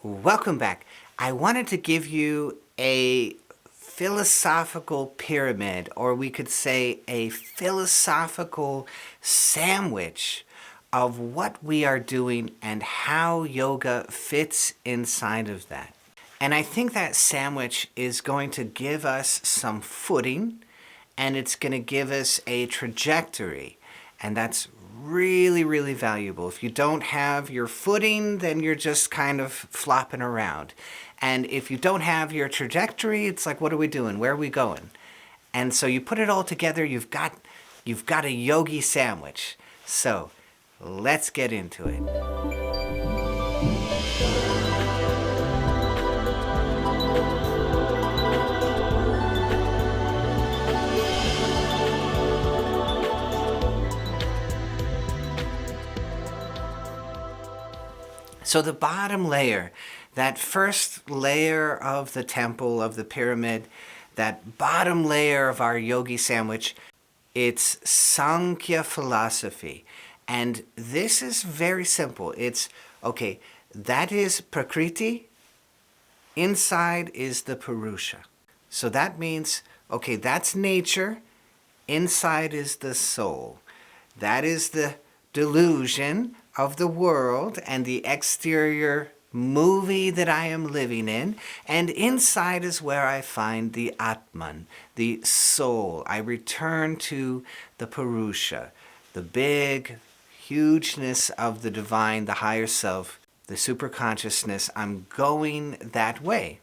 Welcome back. I wanted to give you a philosophical pyramid, or we could say a philosophical sandwich of what we are doing and how yoga fits inside of that. And I think that sandwich is going to give us some footing and it's going to give us a trajectory. And that's really, really valuable. If you don't have your footing, then you're just kind of flopping around. And if you don't have your trajectory, it's like, what are we doing? Where are we going? And so you put it all together, you've got a yogi sandwich. So let's get into it. So the bottom layer, that first layer of the temple, of the pyramid, that bottom layer of our yogi sandwich, it's Sankhya philosophy. And this is very simple. It's, okay, that is Prakriti, inside is the Purusha. So that means, okay, that's nature, inside is the soul. That is the delusion of the world and the exterior movie that I am living in, and inside is where I find the Atman, the soul. I return to the Purusha, the big hugeness of the divine, the higher self, the superconsciousness. I'm going that way.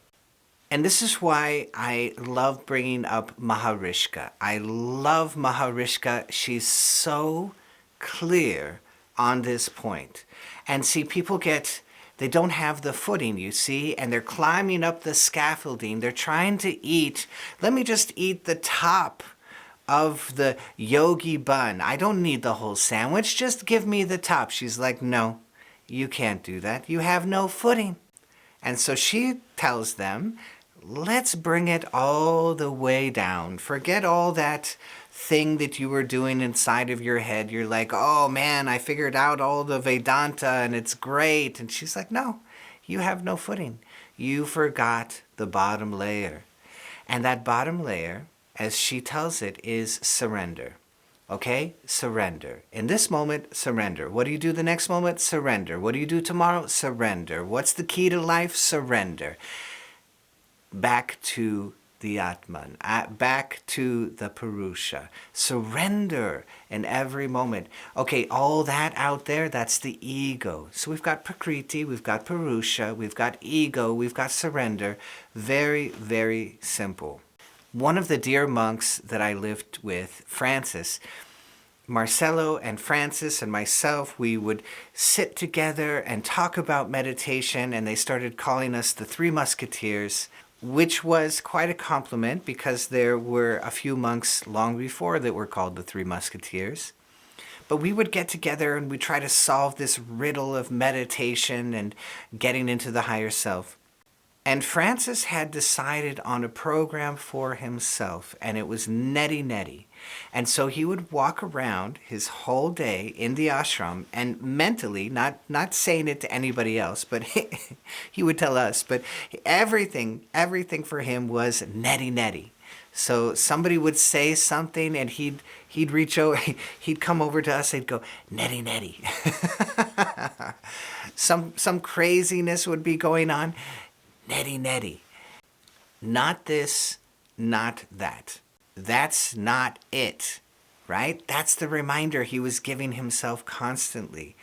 And this is why I love bringing up Maharishka. I love Maharishka. She's so clear on this point. And see, people they don't have the footing, you see, and they're climbing up the scaffolding. They're trying to eat. Let me just eat the top of the yogi bun. I don't need the whole sandwich. Just give me the top. She's like, no, you can't do that. You have no footing. And so she tells them, let's bring it all the way down. Forget all that thing that you were doing inside of your head. You're like, oh man, I figured out all the Vedanta and it's great. And she's like, no, you have no footing. You forgot the bottom layer. And that bottom layer, as she tells it, is surrender. Okay? Surrender. In this moment, surrender. What do you do the next moment? Surrender. What do you do tomorrow? Surrender. What's the key to life? Surrender. Back to the Atman, back to the Purusha. Surrender in every moment. Okay, all that out there, that's the ego. So we've got Prakriti, we've got Purusha, we've got ego, we've got surrender. Very, very simple. One of the dear monks that I lived with, Francis, Marcelo and Francis and myself, we would sit together and talk about meditation, and they started calling us the Three Musketeers, which was quite a compliment because there were a few monks long before that were called the Three Musketeers. But we would get together and we'd try to solve this riddle of meditation and getting into the higher self. And Francis had decided on a program for himself, and it was Neti. And so he would walk around his whole day in the ashram and mentally, not saying it to anybody else, but he would tell us, but everything for him was Neti. So somebody would say something and he'd reach over, he'd come over to us, he'd go, Neti. Some craziness would be going on. Neti. Not this, not that. That's not it, right? That's the reminder he was giving himself constantly.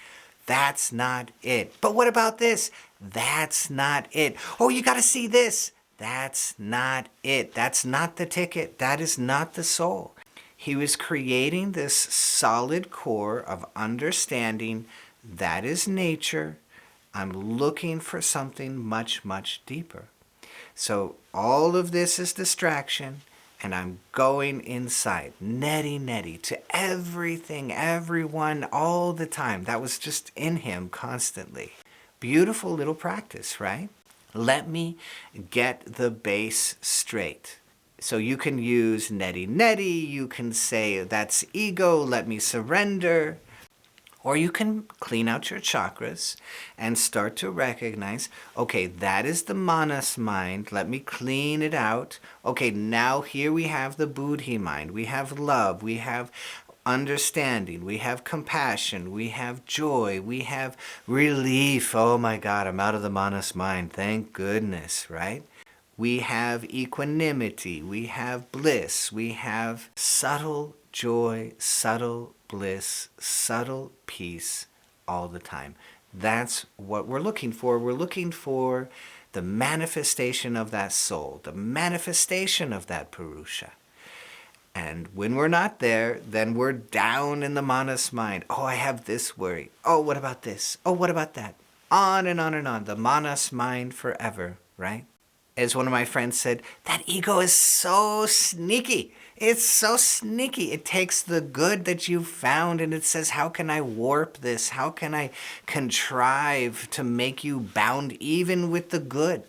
That's not it. But what about this? That's not it. Oh, you got to see this. That's not it. That's not the ticket. That is not the soul. He was creating this solid core of understanding that is nature. I'm looking for something much, much deeper. So all of this is distraction, and I'm going inside, Neti, to everything, everyone, all the time. That was just in him constantly. Beautiful little practice, right? Let me get the base straight. So you can use Neti, you can say that's ego, let me surrender. Or you can clean out your chakras and start to recognize, okay, that is the manas mind. Let me clean it out. Okay, now here we have the buddhi mind. We have love. We have understanding. We have compassion. We have joy. We have relief. Oh my God, I'm out of the manas mind. Thank goodness, right? We have equanimity. We have bliss. We have subtle joy, subtle bliss, subtle peace all the time. That's what we're looking for. We're looking for the manifestation of that soul, the manifestation of that Purusha. And when we're not there, then we're down in the manas mind. Oh, I have this worry. Oh, what about this? Oh, what about that? On and on and on. The manas mind forever, right? As one of my friends said, that ego is so sneaky. It's so sneaky. It takes the good that you've found and it says, how can I warp this? How can I contrive to make you bound even with the good?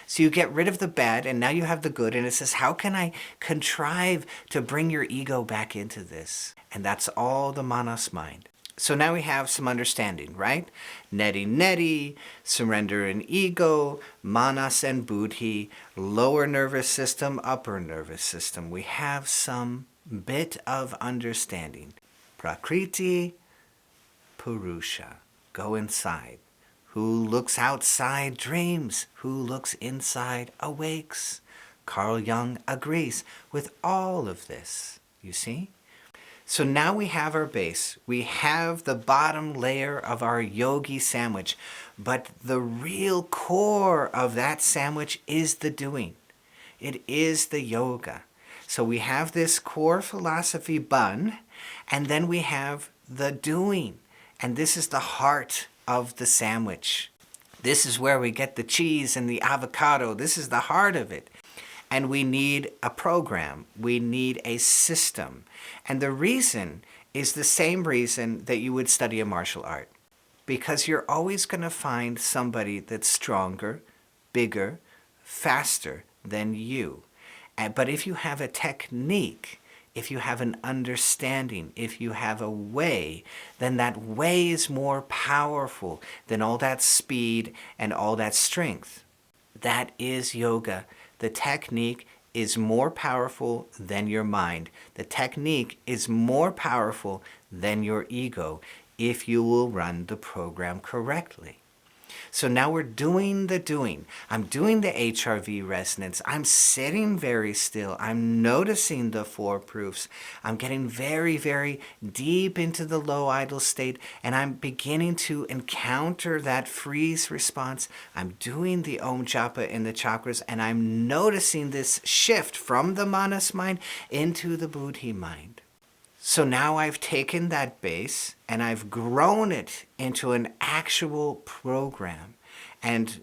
So you get rid of the bad and now you have the good, and it says, how can I contrive to bring your ego back into this? And that's all the manas mind. So now we have some understanding, right? Neti neti, surrender and ego, manas and buddhi, lower nervous system, upper nervous system. We have some bit of understanding. Prakriti, Purusha, go inside. Who looks outside dreams. Who looks inside awakes. Carl Jung agrees with all of this, you see? So now we have our base. We have the bottom layer of our yogi sandwich. But the real core of that sandwich is the doing. It is the yoga. So we have this core philosophy bun, and then we have the doing. And this is the heart of the sandwich. This is where we get the cheese and the avocado. This is the heart of it. And we need a program. We need a system. And the reason is the same reason that you would study a martial art. Because you're always going to find somebody that's stronger, bigger, faster than you. But if you have a technique, if you have an understanding, if you have a way, then that way is more powerful than all that speed and all that strength. That is yoga. The technique is more powerful than your mind. The technique is more powerful than your ego if you will run the program correctly. So now we're doing the doing. I'm doing the HRV resonance. I'm sitting very still. I'm noticing the four proofs. I'm getting very, very deep into the low idle state, and I'm beginning to encounter that freeze response. I'm doing the Om Japa in the chakras, and I'm noticing this shift from the manas mind into the buddhi mind. So now I've taken that base and I've grown it into an actual program. And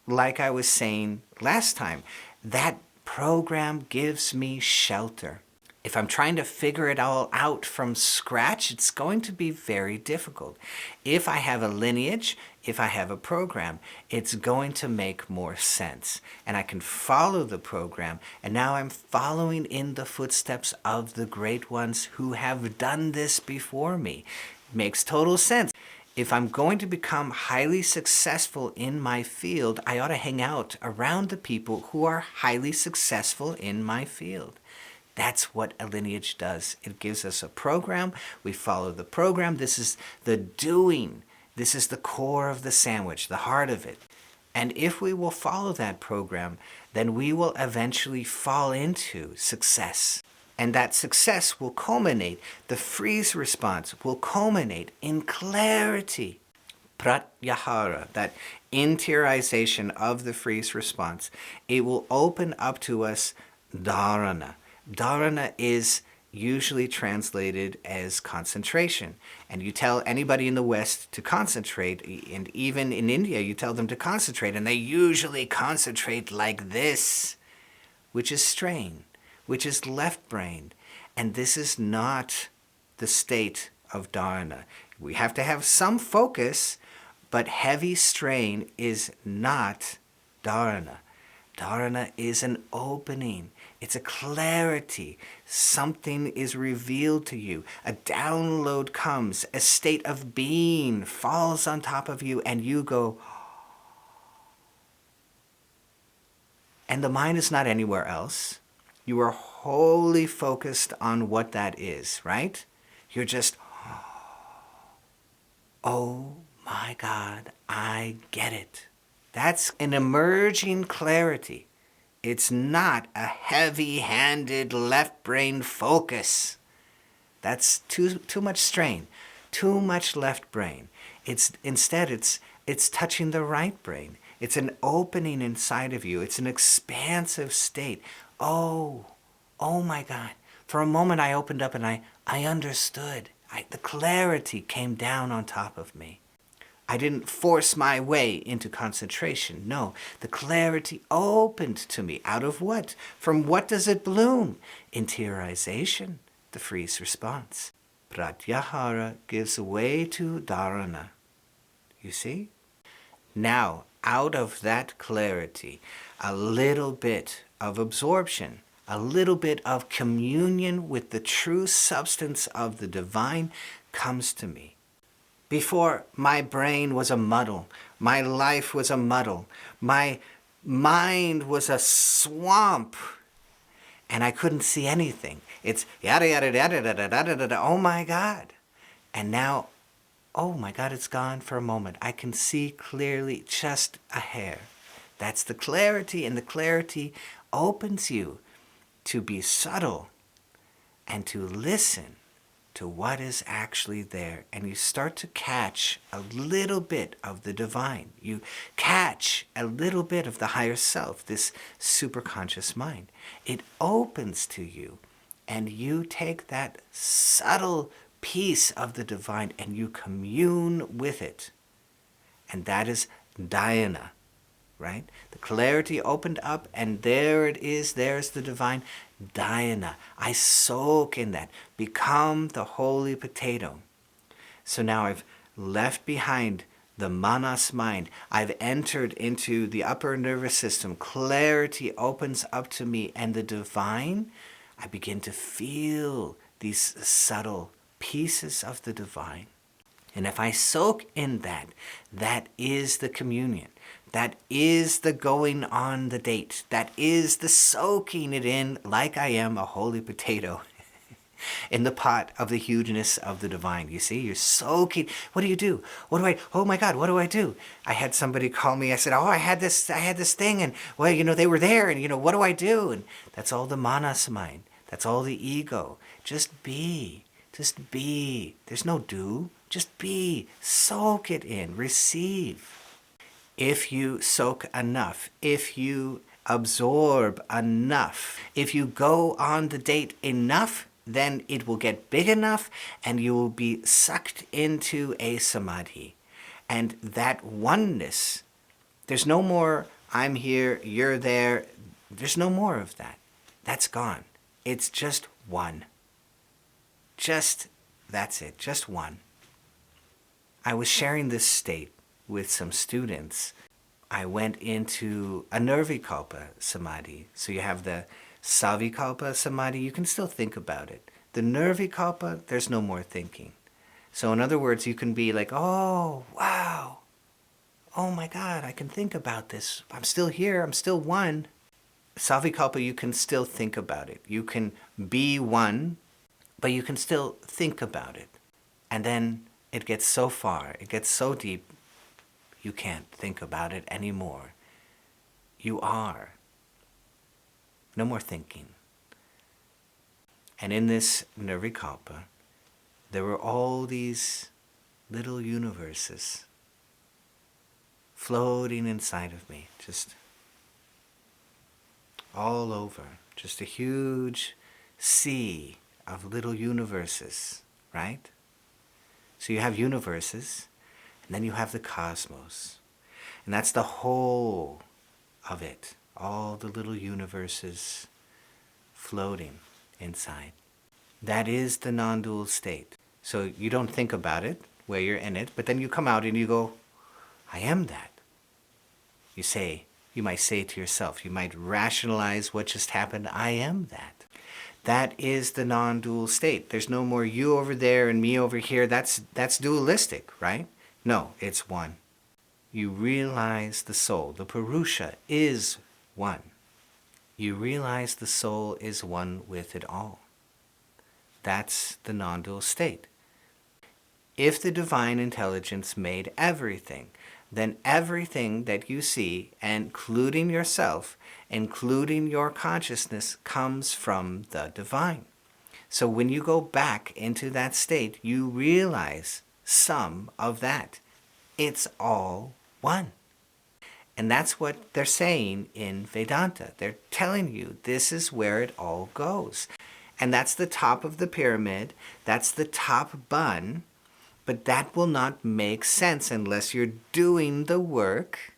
like I was saying last time, that program gives me shelter. If I'm trying to figure it all out from scratch, it's going to be very difficult. If I have a lineage, if I have a program, it's going to make more sense. And I can follow the program, and now I'm following in the footsteps of the great ones who have done this before me. It makes total sense. If I'm going to become highly successful in my field, I ought to hang out around the people who are highly successful in my field. That's what a lineage does. It gives us a program. We follow the program. This is the doing. This is the core of the sandwich, the heart of it. And if we will follow that program, then we will eventually fall into success. And that success will culminate, the freeze response will culminate in clarity. Pratyahara, that interiorization of the freeze response, it will open up to us dharana. Dharana is usually translated as concentration. And you tell anybody in the West to concentrate, and even in India you tell them to concentrate, and they usually concentrate like this, which is strain, which is left-brained. And this is not the state of dharana. We have to have some focus, but heavy strain is not dharana. Dharana is an opening. It's a clarity. Something is revealed to you. A download comes. A state of being falls on top of you and you go, and the mind is not anywhere else. You are wholly focused on what that is, right? You're just, oh my God, I get it. That's an emerging clarity. It's not a heavy-handed left brain focus. That's too much strain, too much left brain. Instead it's touching the right brain. It's an opening inside of you. It's an expansive state. Oh my God. For a moment I opened up and I understood. The clarity came down on top of me. I didn't force my way into concentration. No, the clarity opened to me. Out of what? From what does it bloom? Interiorization, the freeze response. Pratyahara gives way to dharana. You see? Now, out of that clarity, a little bit of absorption, a little bit of communion with the true substance of the divine comes to me. Before, my brain was a muddle. My life was a muddle. My mind was a swamp. And I couldn't see anything. It's yada, yada, yada, yada, yada, yada. Oh my God. And now, oh my God, it's gone for a moment. I can see clearly just a hair. That's the clarity, and the clarity opens you to be subtle and to listen to what is actually there. And you start to catch a little bit of the divine. You catch a little bit of the higher self, this superconscious mind. It opens to you, and you take that subtle piece of the divine and you commune with it. And that is dhyana, right? The clarity opened up, and there it is. There's the divine. Dhyana. I soak in that. Become the holy potato. So now I've left behind the manas mind. I've entered into the upper nervous system. Clarity opens up to me, and the divine, I begin to feel these subtle pieces of the divine. And if I soak in that, that is the communion. That is the going on the date. That is the soaking it in like I am a holy potato in the pot of the hugeness of the divine. You see, you're soaking. What do? Oh my God, what do I do? I had somebody call me. I said, oh, I had this thing, and well, they were there, and what do I do? And that's all the manas mind. That's all the ego. Just be. Just be. There's no do. Just be. Soak it in. Receive. If you soak enough, if you absorb enough, if you go on the date enough, then it will get big enough and you will be sucked into a samadhi. And that oneness, there's no more I'm here, you're there. There's no more of that. That's gone. It's just one. That's it, just one. I was sharing this state with some students. I went into a nirvikalpa samadhi. So you have the savikalpa samadhi, you can still think about it. The nirvikalpa, there's no more thinking. So in other words, you can be like, oh, wow. Oh my God, I can think about this. I'm still here, I'm still one. Savikalpa, you can still think about it. You can be one, but you can still think about it. And then it gets so far, it gets so deep, you can't think about it anymore. You are. No more thinking. And in this nirvikalpa, there were all these little universes floating inside of me, just all over. Just a huge sea of little universes, right? So you have universes, and then you have the cosmos. And that's the whole of it. All the little universes floating inside. That is the non-dual state. So you don't think about it where you're in it, but then you come out and you go, I am that. You say, You might say it to yourself. You might rationalize what just happened. I am that. That is the non-dual state. There's no more you over there and me over here. That's dualistic, right? No, it's one. You realize the soul, the Purusha, is one. You realize the soul is one with it all. That's the non-dual state. If the divine intelligence made everything, then everything that you see, including yourself, including your consciousness, comes from the divine. So when you go back into that state, you realize some of that. It's all one. And that's what they're saying in Vedanta. They're telling you this is where it all goes. And that's the top of the pyramid. That's the top bun. But that will not make sense unless you're doing the work.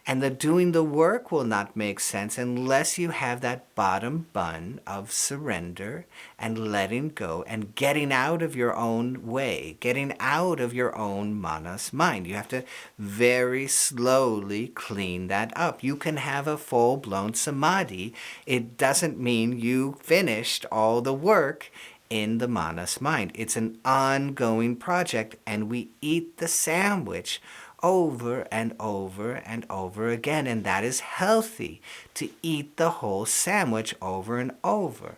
And the doing the work will not make sense unless you have that bottom bun of surrender and letting go and getting out of your own way, getting out of your own manas mind. You have to very slowly clean that up. You can have a full-blown samadhi. It doesn't mean you finished all the work in the manas mind. It's an ongoing project, and we eat the sandwich over and over and over again, and that is healthy, to eat the whole sandwich over and over.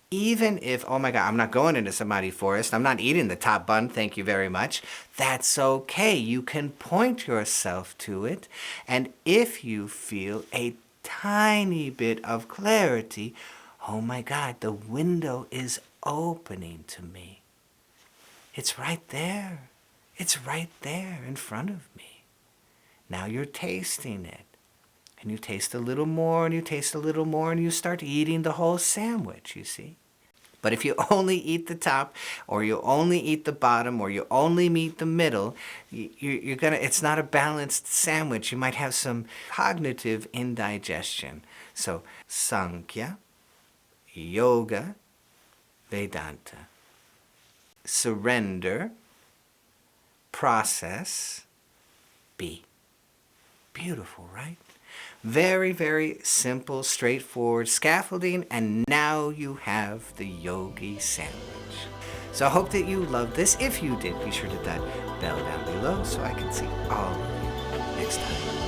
Even if, oh my God, I'm not going into samadhi, Forrest, I'm not eating the top bun, thank you very much, that's okay. You can point yourself to it, and if you feel a tiny bit of clarity, oh my God, the window is opening to me. It's right there. It's right there in front of me. Now you're tasting it. And you taste a little more, and you taste a little more, and you start eating the whole sandwich, you see. But if you only eat the top, or you only eat the bottom, or you only eat the middle, it's not a balanced sandwich. You might have some cognitive indigestion. So, Sankhya, Yoga, Vedanta. Surrender, process, be. Beautiful, right? Very, very simple, straightforward scaffolding, and now you have the yogi sandwich. So I hope that you loved this. If you did, be sure to hit that bell down below so I can see all of you next time.